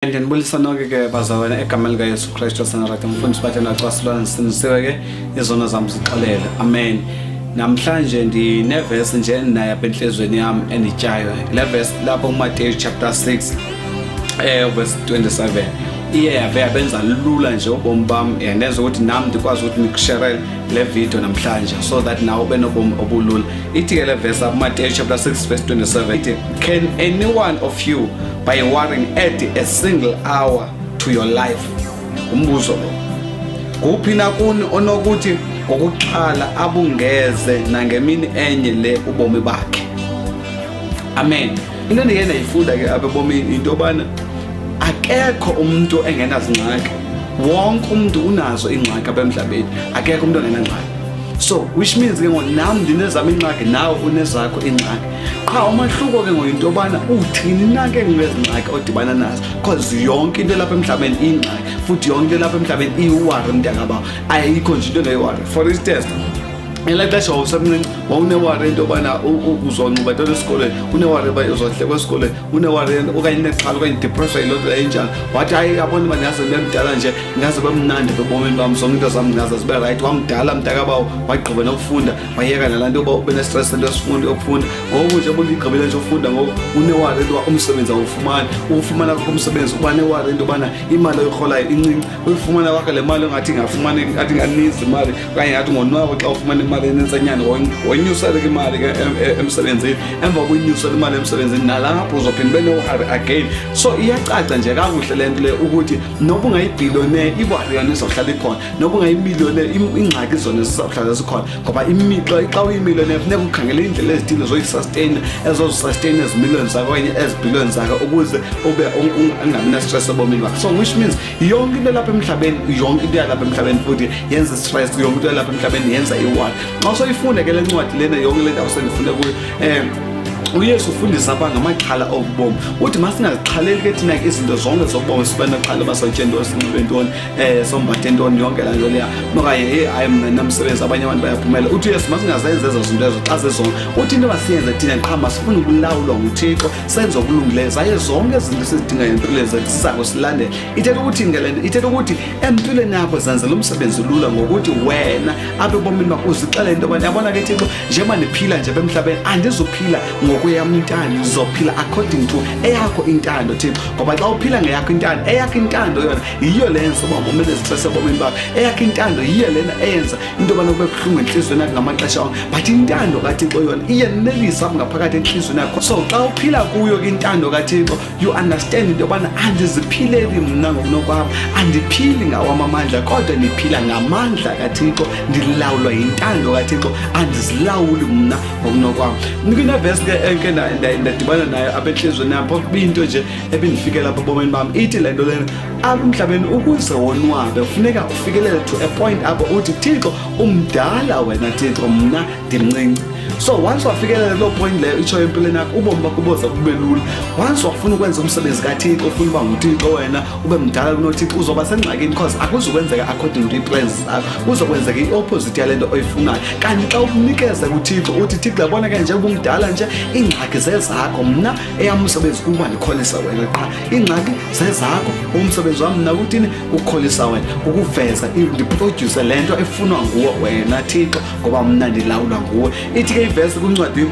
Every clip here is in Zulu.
Ndinibulisa nonke ke bazalwane egameni likaYesu Kristu waseNazaretha. Mfundisi bathanda Cwasi lona siniseke ke izono zami zixolele. Amen. Namhlanje ndinevesi nje endinayo apha enhlizweni yami endityayo. Le verse lapho kuMateyu chapter 6 verse 27. Iye yabenza lula nje ubomi bami yenza ukuthi nami ndikwazi ukuthi nikushare le video namhlanje so that nawe ube nobomi obulula. Ithi ke le verse apha kuMateyu chapter 6 verse 27 ithi, can any one of you by worrying add a single hour to your life? Umbuzo lo. Kuphi na kuni onokuthi ngokuxhala abungeze nangemini enye le ubomi bakhe? Amen. Into endiyena yifunda ke apha ebomini into yobana akekho umuntu engenazingxaki. Wonke umuntu unazo ingxaki apha emhlabeni. Akekho umuntu ongenangxaki. So which means ke nami ndinezama ingxaki nawe unezakho ingxaki. Qha umahluko ke ngoyinto yobana uthini na ke ngezingxaki odibana nazo, because yonke into lapha emhlabeni ingxaki futhi yonke into lapha emhlabeni iwari mntakabawo. Ayikho nje into leyiwari. For instance, elexesha wawusemncinci wawunewari into yobana uzonxiba into esikolweni, unewari uba uzohlekwa esikolweni, unewari okanye nexhala okanye depressed yiloo nto enjalo. Wathi hayi yabona uba ndingaze ndibe mdala nje, ndingaze ube mnandi ebomini bam, zonke into zam ndingaze zibe rayithi. Wamdala mntakabawo wagqiba nokufunda, wayeka nalaa nto yoba ube nestress into yokufunda. Ngoku nje ubuligqibile nje ufunda, ngoku unewari into yoba umsebenzi awufumani. Ufumana kwakho umsebenzi uba newari into yobana imali oyirholayo incinci. Uyifumana kwakho le mali ongathi ingafumani, ngathi inganinzi imali okanye ngathi ngonwabo xa ufumana imali enentsanyana wonyusele imali ke emsebenzini. Emva kokunyusela imali emsebenzini nalapho uzophinda ube newari again. So iyacaca nje kakuhle le nto le ukuthi noba ungayibhiliyonere iwari yona izohlala ikhona, noba ungayimiliyonere ingxaki zona zizawuhlala zikhona, ngoba xa uyimiliyonere funeka ukhangele indlela ezithile zoyisustain, ezozisustain ezimiliyoni zakho okanye ezibhiliyoni zakho ukuze ube ungabi na-stress ebomini bakho. So which means yonke into lapha emhlabeni, yonke into yalapha emhlabeni futhi yenza stress, yonke into yalapha emhlabeni yenza iwari. Xa soyifunda ke le ncwadi lena yonke le ndawo sendifunde kuyo, uYesu ufundisa apha ngamaxhala obubom. Uthi masingazixhaleli ke thina izinto zonke zobomi sibe naxhala basatye ntoni, sinxibe ntoni, sombathe ntoni, yonke laa nto leya. Okanye hayi mna namsebenzi abanye abantu bayaphumela. Uthi uYesu masingazenzi ezo zinto ezo xa zezonke. Uthi into masiyenze thina qha masifune ukulawulwa nguThixo, senze okulungileyo. Zaye zonke izinto sizidingayo empilweni zethu siza kusilandela. Ithetha ukuthi ngale nto, ithetha ukuthi empilweni yakho zenzela umsebenzi lula ngokuthi wena apha ebomini bakho uzixelele into yobana yabona ke Thixo, njengoba ndiphila nje apha emhlabeni andizuphila ngokweyam intando, ndizophila according to eyakho intando Thixo. Ngoba xa uphila ngeyakho intando, eyakho intando yona yiyo le yenza uba umele zistress ebomini bakho. Eyakho intando yiyo lena eyenza into yobana kube buhlungu entliziyweni yakho ngamaxesha onke, but intando kaThixo yona iyenelisa apha ngaphakathi entliziyweni yakho. So xa uphila kuyo ke intando kaThixo, you understand into yobana andiziphileli mna ngokunokwam, andiphili ngawam amandla kodwa ndiphila ngamandla kaThixo, ndilawulwa yintando kaThixo, andizilawuli mna ngokunokwam. Kunevesi ke enke ndadibana nayo apha entliziyweni yam, phofu into nje ebindifikela apha ebomini bam. Ithi le nto lena, apha emhlabeni ukuze wonwabe funeka ufikelele to a point apho uthi Thixo umdala wena Thixo, mna ndimncinci. So once wafikelela loo point leyo itsho empilweni yakho, ubomi bakho boza bube lula. Once wafuna ukwenza umsebenzi kaThixo, ufuna uba nguThixo wena, ube mdala kunoThixo, uzoba sengxakini because akuzukwenzeka according to ii-plans zakho, kuzokwenzeka i-opposite yale nto oyifunayo. Kanti xa ukunikeza kuThixo uthi Thixo yabona ke nje ubumdala nje, iingxaki zezakho, mna eyam umsebenzi kuba ndikholisa wena qha. Iingxaki zezakho, umsebenzi wam mna kuthini? Ukukholisa wena, ukuveza, ndiprodyuse le nto efunwa nguwe wena Thixo, ngoba mna ndilawulwa nguwe. Ithi ke ivesi kwincwadi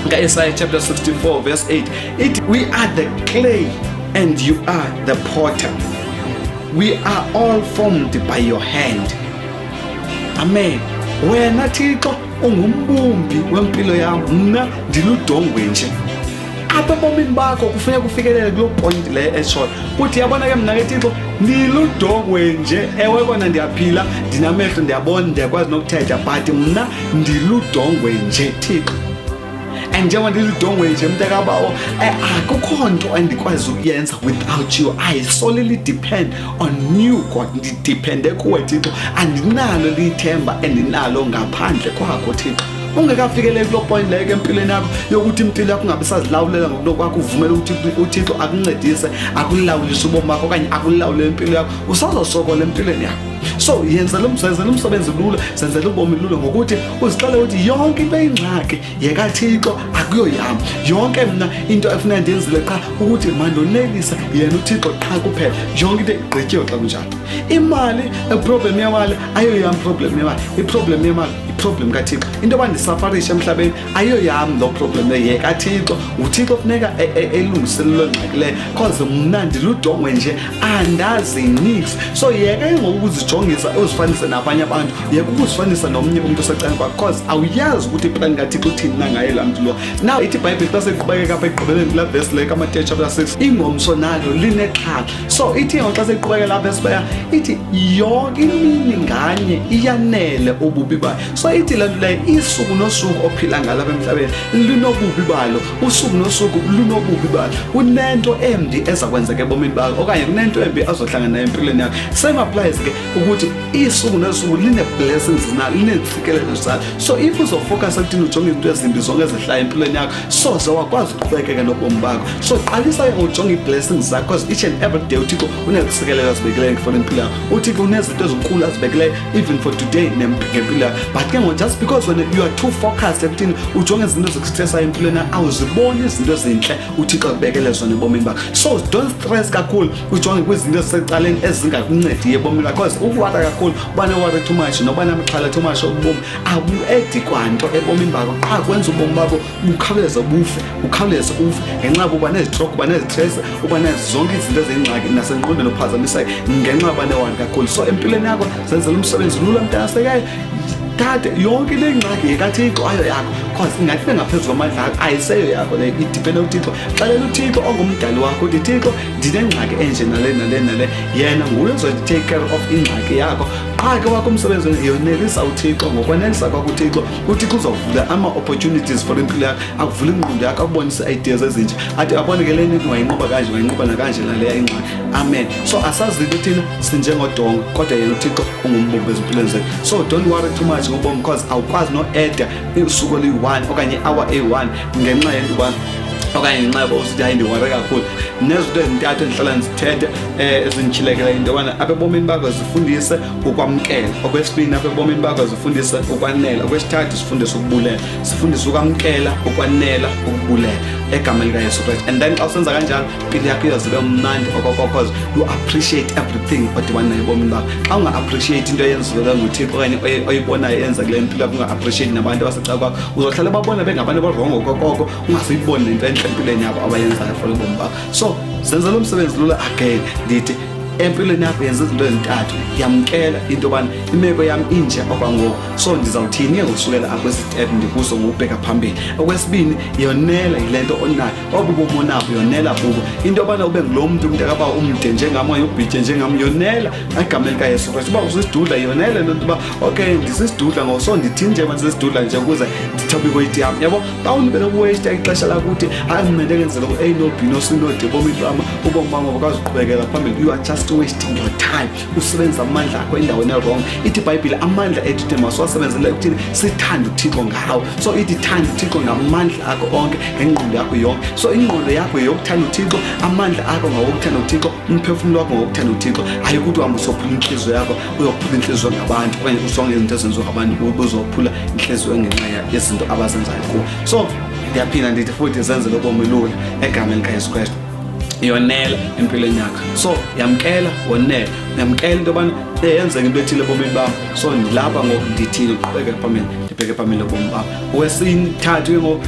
ka-Isaiah chapter 64 verse 8 ithi, we are the clay and you are the potter, we are all formed by your hand. Amen. Wena Thixo ungumbumbi wempilo yam, mna ndiludongwe nje. Apha ebomini bakho kufuneka kufikelele kuloo point le eshort uthi yabona ke mna ke Thixo ndiludongwe nje. Ewe kona ndiyaphila, ndinamehlo, ndiyabona, ndiyakwazi nokuthetha, but mna ndiludongwe nje Thixo. And njengoba ndiludongwe nje mntakabawo, akukho nto endikwazi ukuyenza without you. I solely depend on you God, ndidipende kuwe Thixo. Andinalo lithemba endinalo ngaphandle kwakho Thixo. Ungekafikeleli kuloo point leyo ke empilweni yakho yokuthi impilo yakho ungabe sazilawulela ngokunokwakho, uvumele ukuthi uThixo akuncedise, akulawulise ubomi bakho okanye akulawulele impilo yakho, usazosokola empilweni yakho. So yenzela umsebenzi lula, senzela ubomi lula ngokuthi uzixele ukuthi yonke into eyingxaki yekaThixo akuyo yami. Yonke mina into efuna ndenzile qha ukuthi mandonelisa yena uThixo qha kuphela. Yonke into igqityiwe xa kunjalo. Imali, problem yemali ayo yami problem yemali. I-problem yemali i-problem kaThixo. Into abandisafarisha emhlabeni ayo yami lo problem yekaThixo. uThixo funeka elungiselelo ngxaki le cause mna ndiludongwe nje andazi nix. So yeke ngokuzijongisa uzifanise nabanye abantu, yeke ukuzifanisa nomnye umuntu osecane kwakho cause awuyazi ukuthi iplan kaThixo uthini na ngaye la muntu lo. Now ithi iBhayibheli xa seqhubekeka apha ekugqibeleni la verse le kaMateyu chapter 6 ingomso nalo linexhala. So ithi xa seqhubekeka la verse baya ithi yonke imini nganye iyanele ububi bayo. So ithi la nto isuku nosuku ophila ngalo emhlabeni linobubi balo, usuku nosuku lunobubi balo. Kunento embi eza kwenzeka ebomini bakho okanye kunento embi azohlangana nayo empilweni yakho. Same applies ke ukuthi isuku nosuku line blessings nalo, linezikelelo zalo. So if uzofocus ekuthini ujonge izinto ezimbi zonke ezihlala empilweni yakho, so zawakwazi ukuqhubekeka nobomi bakho. So qalisa ngokujonga i-blessings zakho because each and every day uThixo unezikelelo azibekileyo for impilo yakho. uThixo unezinto ezinkulu azibekileyo even for today ngempilo yakho. But ke ngoku just because when you are too focused ekuthini ujonge izinto ezikustressayo empilweni yakho, awuziboni izinto ezinhle uThixo akubekele zona ebomini bakho. So don't stress kakhulu ujonge kwizinto ezisecaleni ezingakuncediyo ebomini bakho because ukuwara kakhulu, worry too much noba namxhala too much obubomi abu-edi kwanto ebomini bakho. Qha kwenza ubomi bakho bukhawuleze ufe ngenxa yokuba nezistroke, uba nezistress, uba nazo zonke izinto eziyingxaki nasengqondweni ophazamisayo ngenxa yoba newari kakhulu. So empilweni yakho zenzela umsebenzi lula mntanasekayo. Kade yonke le ngxaki yekaThixo ayo yakho cause ingathi ngaphezu kwamandla akho ayiseyo yakho le idipende uThixo. Xalela uThixo ongumdali wakho uthi Thixo ndinengxaki enje nale yena nguye ozothi-take care of ingxaki yakho. Qha ke wakho umsebenzi yonelisa uThixo. Ngokwanelisa kwakho uThixo uzovula ama-opportunities for impilo yakho, akuvula ingqondo yakho, akubonise ideas ezintsha athi abone ke le nto wayinqoba kanje wayinqoba nakanje naleya ingxaki. Amen. So asazi into thina sinjengodongo kodwa yena uThixo ungumbumbi ezimpilweni zethu. So don't worry too much ngobomi because awukwazi no-eda usuku oluyi-1 okanye i-hour eyi-1 ngenxa yento ubani okanye ngenxa yoba usithi hayi ndiware kakhulu. Nezinto ezintathu endihlala ndizithethe ezinditshilekelayo into yobana apha ebomini bakho zifundise ukwamkela. Okwesibini apha ebomini bakho zifundise ukwanela. Okwesithathu zifundise ukubulela. Zifundise ukwamkela, ukwanela, ukubulela egameni likaYesu Kristu. And then xa usenza kanjalo impilo yakho iyozibe mnandi because you appreciate everything odibana nayo ebomini bakho. Xa unga-appreciate into eyenziweyo nguThixo okanye oyibonayo yenza kule mpilo yakho, unga-appreciate nabantu abaseca kwakho, uzohlala babona bengabantu abarongo kokoko, ungasiyiboni nento entle empilweni yabo abayenzayo for ubomi bakho. So zenzela umsebenzi lula again ndithi empilweni yakho yenza izinto ezintathu. Yamkela into yobana imeko yami inje okwangoku, so ndizawuthini ke ngokusukela apho kwesitep ndikuso ngokubheka phambili. Okwesibini yonela yile nto onayo, obubomi onabo yonela bubo. Into yobana ube ngulo muntu umntakaba umde njengam okanye ubhitye njengam, yonela egameni likaYesu Kristu. Uba usisidudla yonela loo nto uba okay ndisisidudla ngoku, so ndithini nje mandisesidudla nje ukuze ndithobe iweight yam, yabo. Xa ulibele uweight ixesha lakuthi hayi mna ndenzela ku-A no B no C no D ebomini bam, ubomi bam abukwazi uqhubekela phambili. You are just wasting your time usebenzisa amandla akho endaweni wrong. Ithi iBhayibhile amandla ethu thina masiwasebenzele ekuthini sithande uThixo ngawo. So ithi thanda uThixo ngamandla akho onke, ngengqondo yakho yonke. So ingqondo yakho yokuthanda uThixo, amandla akho ngawokuthanda uThixo, umphefumulo wakho ngokuthanda uThixo. Hayi ukuthi uhambe usophula inhliziyo yakho, uyophula inhliziyo ngabantu okanye usonge izinto ezenziwa ngabantu, uzophula inhliziyo ngenxa yezinto abazenzayo kuwo. So ndiyaphinda ndithi futhi zenzele ubomi lula egameni likaYesu Kristu. Yonela empilweni yakho. So yamkela, wonela. Yamkela into yobana yenzeka into ethile ebomini bakho. So ndilapha ngoku ndithile uqhubeke phambili, ndibheke phambili ubomi bakho. Okwesithathu ke ngoku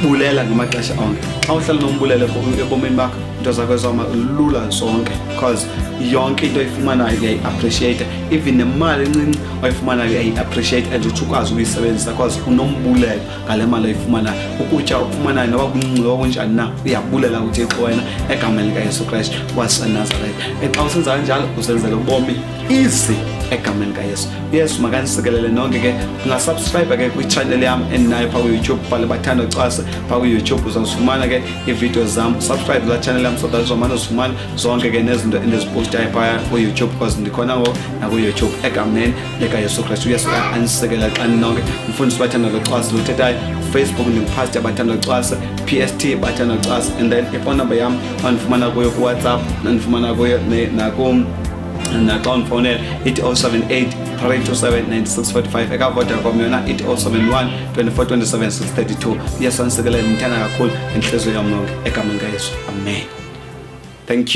bulela ngamaxesha onke. Xa uhlala nombulele ebomini bakho into zakho zoma lula zonke because yonke into oyifumanayo uyayi-appreciate, even nemali encinci oyifumanayo uyayi-appreciate and uthi ukwazi ukuyisebenzisa because unombulelo ngale mali oyifumanayo. Ukutya okufumanayo noba kuncinci noba kunjani na uyabulela uThixo wena egameni likaYesu Kristu waseNazaretha. Xa usenza kanjalo uzenzela ubomi easy egameni likaYesu. Yesu makanisikelele nonke ke. Ungasubscribe ke kwi-channel yam endinayo phaa ku-YouTube, bale bathanda uCwasi phaa ku-YouTube uzawuzifumana ke ii-videos zam. Subscribe la channel yam so that uzomane uzifumana zonke ke nezinto endizipostayo phaya ku-YouTube because ndikhona ngoku naku-YouTube egameni likaYesu Kristu. Uyesu anisisekele xa ninonke. Mfundisi bathanda uCwasi lothethayo, Facebook ndingupastor bathanda uCwasi, PST bathanda uCwasi, and then ifone number yam andifumana kuyo kuWhatsApp, andifumana kuyo naxa undifowunela ithi 078 327 9645 eka Vodacom yona ithi 071 24 27 632. Yesu anisikelele, ngithanda kakhulu enhliziyo yami yonke egameni kaYesu. Amen. Thank you.